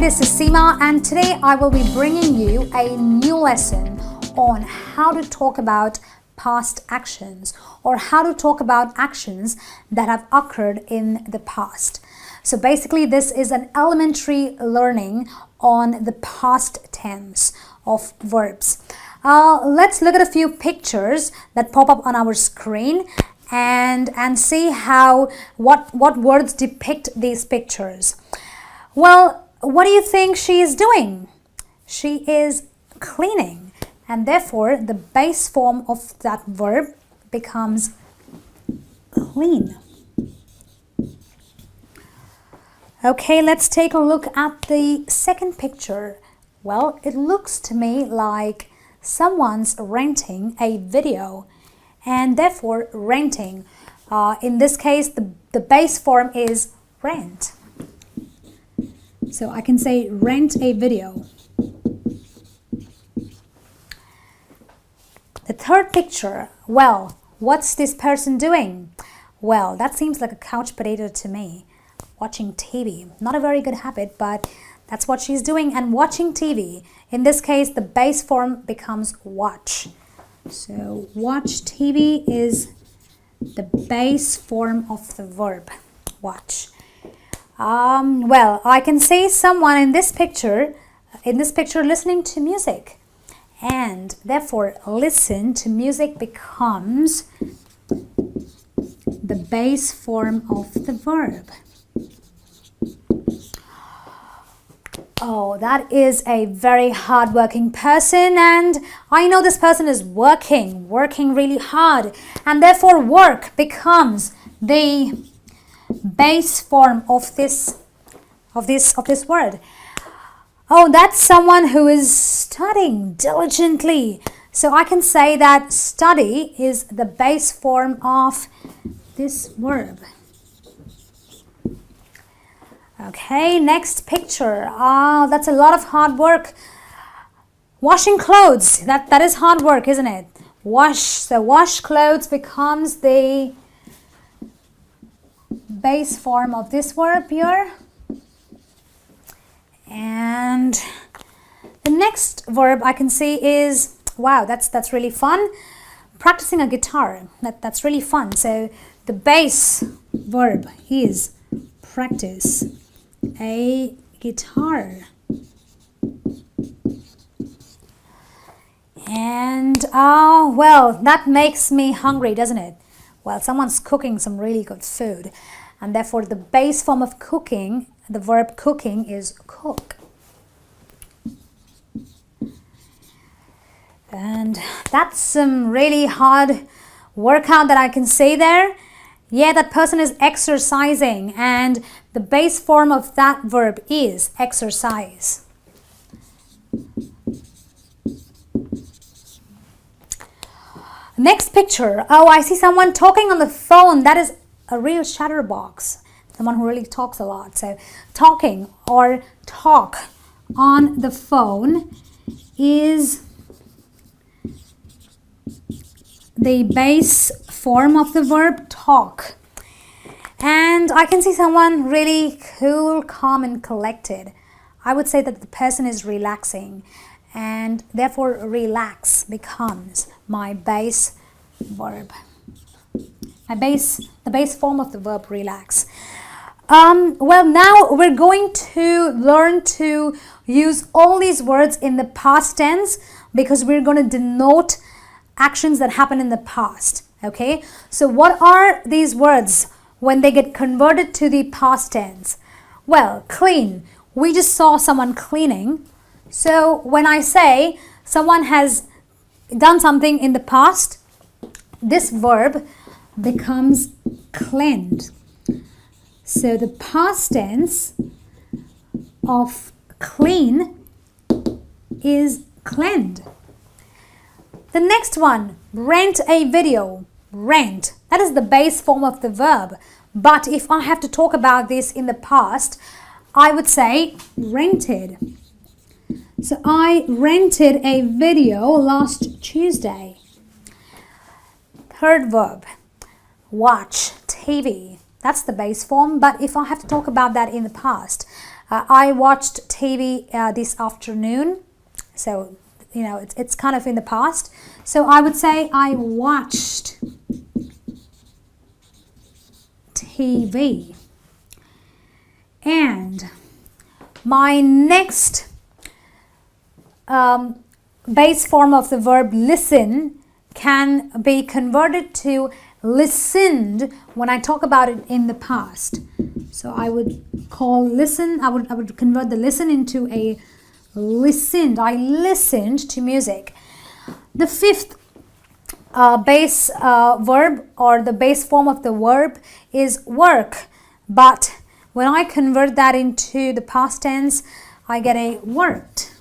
this is Seema, and today I will be bringing you a new lesson on how to talk about past actions, or how to talk about actions that have occurred in the past. So basically this is an elementary learning on the past tense of verbs. Let's look at a few pictures that pop up on our screen and see how what words depict these pictures. Well, what do you think she is doing? She is cleaning, and therefore the base form of that verb becomes clean. Okay, let's take a look at the second picture. Well, it looks to me like someone's renting a video, and therefore renting. In this case, the base form is rent. So I can say rent a video. The third picture, well, what's this person doing? Well, that seems like a couch potato to me. Watching TV. Not a very good habit, but that's what she's doing. And watching TV, in this case, the base form becomes watch. So watch TV is the base form of the verb watch. Well, I can see someone in this picture listening to music, and therefore listen to music becomes the base form of the verb. Oh, that is a very hard-working person, and I know this person is working really hard, and therefore work becomes the base form of this word. Oh, that's someone who is studying diligently. So I can say that study is the base form of this verb. Okay, next picture. That's a lot of hard work. Washing clothes. That is hard work, isn't it? Wash. So wash clothes becomes the base form of this verb here. And the next verb I can see is, wow, that's really fun. Practicing a guitar. That's really fun. So the base verb is practice a guitar. And well, that makes me hungry, doesn't it? Well, someone's cooking some really good food, and therefore the base form of cooking, the verb cooking, is cook. And that's some really hard workout that I can see there. Yeah, that person is exercising, and the base form of that verb is exercise. Next picture. Oh, I see someone talking on the phone. That is a real chatterbox. Someone who really talks a lot. So talking or talk on the phone is the base form of the verb talk. And I can see someone really cool, calm, and collected. I would say that the person is relaxing, and therefore relax becomes my base verb. The base form of the verb relax. Well, now we're going to learn to use all these words in the past tense, because we're going to denote actions that happen in the past. Okay, so what are these words when they get converted to the past tense? Well, clean. We just saw someone cleaning. So when I say someone has done something in the past, this verb becomes cleaned. So the past tense of clean is cleaned. The next one, rent a video. Rent. That is the base form of the verb. But if I have to talk about this in the past, I would say rented. So I rented a video last Tuesday. Third verb, watch TV. That's the base form, but if I have to talk about that in the past, I watched TV this afternoon. So, it's kind of in the past. So I would say I watched TV. And my next base form of the verb listen can be converted to listened when I talk about it in the past. So I would call listen, I would convert the listen into a listened. I listened to music. The fifth base verb, or the base form of the verb, is work. But when I convert that into the past tense, I get a worked.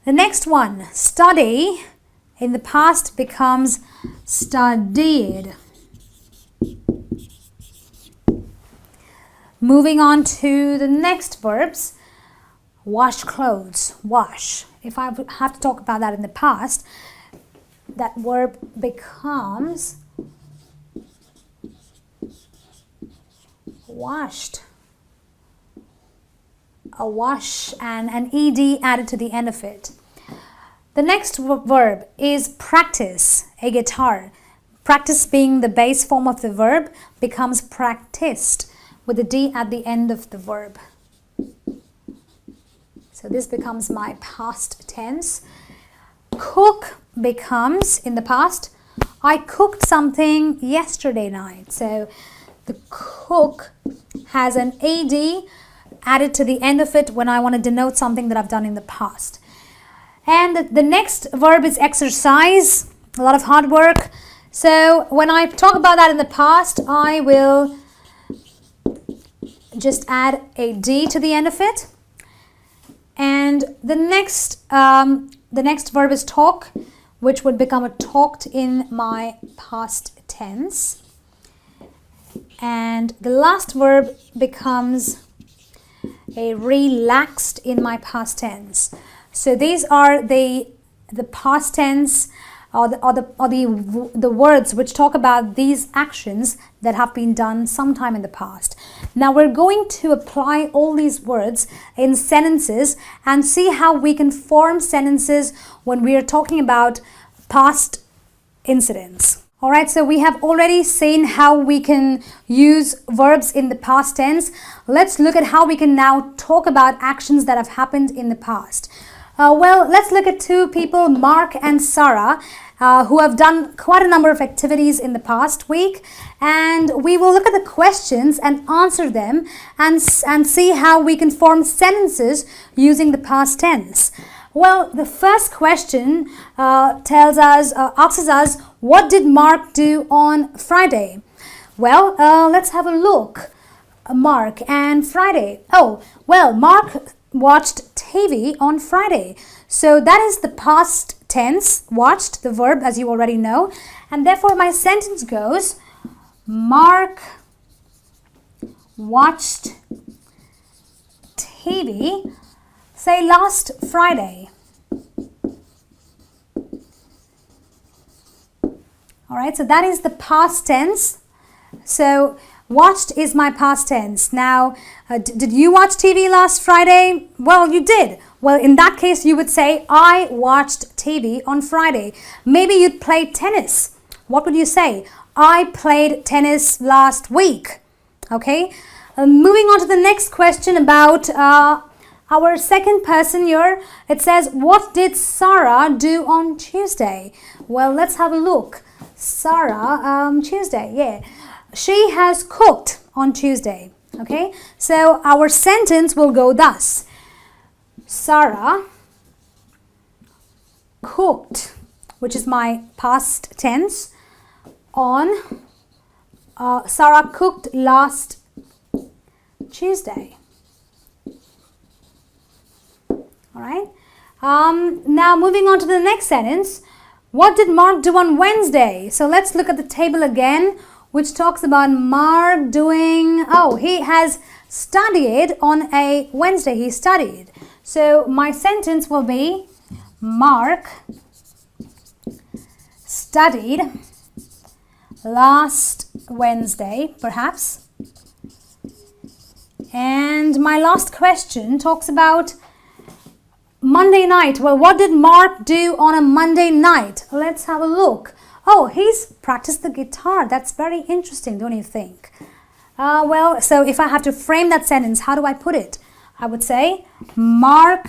The next one, study, in the past becomes studied. Moving on to the next verbs, wash clothes, wash. If I have to talk about that in the past, that verb becomes washed. A wash and an ed added to the end of it. The next verb is practice, a guitar. Practice being the base form of the verb becomes practiced with a d at the end of the verb. So this becomes my past tense. Cook becomes, in the past, I cooked something yesterday night. So the cook has an ad added to the end of it when I want to denote something that I've done in the past. And the next verb is exercise, a lot of hard work. So when I talk about that in the past, I will just add a d to the end of it. And the next verb is talk, which would become a talked in my past tense. And the last verb becomes a relaxed in my past tense. So these are the past tense or the words which talk about these actions that have been done sometime in the past. Now we're going to apply all these words in sentences and see how we can form sentences when we are talking about past incidents. All right, so we have already seen how we can use verbs in the past tense. Let's look at how we can now talk about actions that have happened in the past. Well, let's look at two people, Mark and Sarah, who have done quite a number of activities in the past week. And we will look at the questions and answer them and see how we can form sentences using the past tense. Well, the first question asks us, what did Mark do on Friday? Well, let's have a look. Mark and Friday. Oh, well, Mark watched TV on Friday. So that is the past tense, watched, the verb, as you already know. And therefore, my sentence goes, Mark watched TV, say, last Friday. All right, so that is the past tense. So watched is my past tense. Now, did you watch TV last Friday? Well, you did. Well, in that case, you would say, I watched TV on Friday. Maybe you'd play tennis. What would you say? I played tennis last week. Okay, moving on to the next question about our second person here. It says, what did Sarah do on Tuesday? Well, let's have a look. Sarah, Tuesday, yeah. She has cooked on Tuesday. Okay, so our sentence will go thus. Sarah cooked, which is my past tense, on Sarah cooked last Tuesday. All right. Now moving on to the next sentence. What did Mark do on Wednesday? So let's look at the table again, which talks about Mark doing, he has studied on a Wednesday. He studied. So my sentence will be, Mark studied last Wednesday, perhaps. And my last question talks about Monday night. Well, what did Mark do on a Monday night? Let's have a look. Oh, he's practiced the guitar. That's very interesting, don't you think? Well, so if I have to frame that sentence, how do I put it? I would say Mark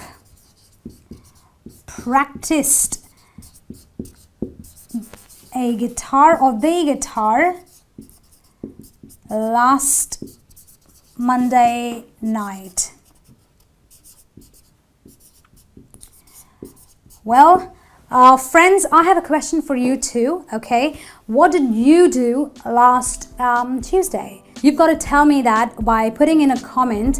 practiced a guitar or the guitar last Monday night. Well, friends, I have a question for you too, okay? What did you do last Tuesday? You've got to tell me that by putting in a comment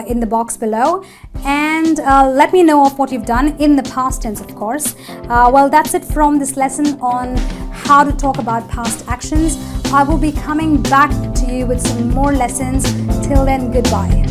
in the box below, and let me know of what you've done in the past tense, of course. Well, that's it from this lesson on how to talk about past actions. I will be coming back to you with some more lessons. Till then, goodbye.